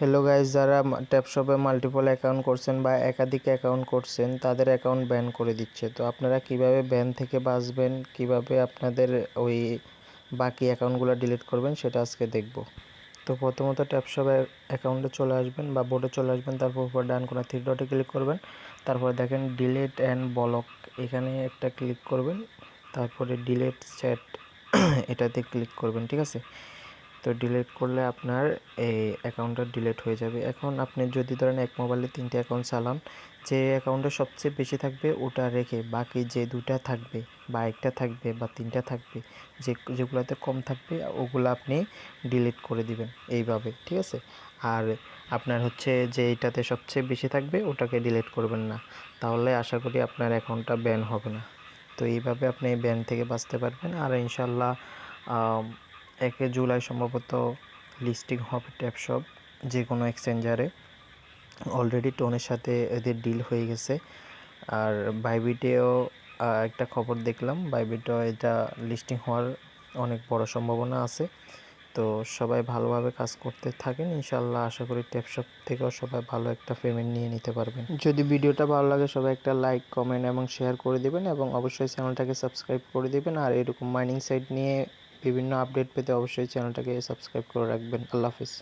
Hello guys, যারা ট্যাপশপে multiple account করছেন বা একাধিক অ্যাকাউন্ট করছেন তাদের অ্যাকাউন্ট ব্যান করে দিচ্ছে। তো আপনারা কিভাবে ব্যান থেকে বাঁচবেন, কিভাবে আপনাদের ওই বাকি অ্যাকাউন্টগুলো ডিলিট করবেন সেটা আজকে দেখব। তো প্রথমত ট্যাপশপে অ্যাকাউন্টে চলে আসবেন বা বোর্ডে চলে আসবেন, তারপর উপর ডান কোণা থ্রি ডটে ক্লিক করবেন, তারপর দেখেন ডিলিট অ্যান্ড ব্লক, এখানে একটা ক্লিক করবেন, তারপরে ডিলিট চ্যাট এটাতে ক্লিক করবেন। ঠিক আছে, তো ডিলিট করলে আপনার এই অ্যাকাউন্টটা ডিলিট হয়ে যাবে। এখন আপনি যদি ধরেন এক মোবাইলে 3টে অ্যাকাউন্ট চালান, যে অ্যাকাউন্টে সবচেয়ে বেশি থাকবে ওটা রেখে বাকি যে 2টা থাকবে বা 1টা থাকবে বা 3টা থাকবে, যেগুলোতে কম থাকবে ওগুলো আপনি ডিলিট করে দিবেন এইভাবে। ঠিক আছে, আর আপনার হচ্ছে যে এইটাতে সবচেয়ে বেশি থাকবে ওটাকে ডিলিট করবেন না, তাহলে আশা করি আপনার অ্যাকাউন্টটা ব্যান হবে না। তো এইভাবে আপনি এই ব্যান থেকে বাঁচতে পারবেন। আর ইনশাল্লাহ 1 জুলাই সম্ভবত লিস্টিং হবে ট্যাপশপ যে কোনো এক্সচেঞ্জারে। অলরেডি টোনের সাথে এদের ডিল হয়ে গেছে। আর বাইবিটেও একটা খবর দেখলাম, বাইবিটেও এটা লিস্টিং হওয়ার অনেক বড় সম্ভাবনা আছে। তো সবাই ভালোভাবে কাজ করতে থাকেন, ইনশাল্লাহ আশা করি ট্যাপশপ থেকেও সবাই ভালো একটা পেমেন্ট নিয়ে নিতে পারবেন। যদি ভিডিওটা ভালো লাগে সবাই একটা লাইক, কমেন্ট এবং শেয়ার করে দেবেন এবং অবশ্যই চ্যানেলটাকে সাবস্ক্রাইব করে দেবেন। আর এরকম মাইনিং সাইট নিয়ে বিভিন্ন আপডেট পেতে অবশ্যই চ্যানেলটাকে সাবস্ক্রাইব করে রাখবেন। আল্লাহ হাফিজ।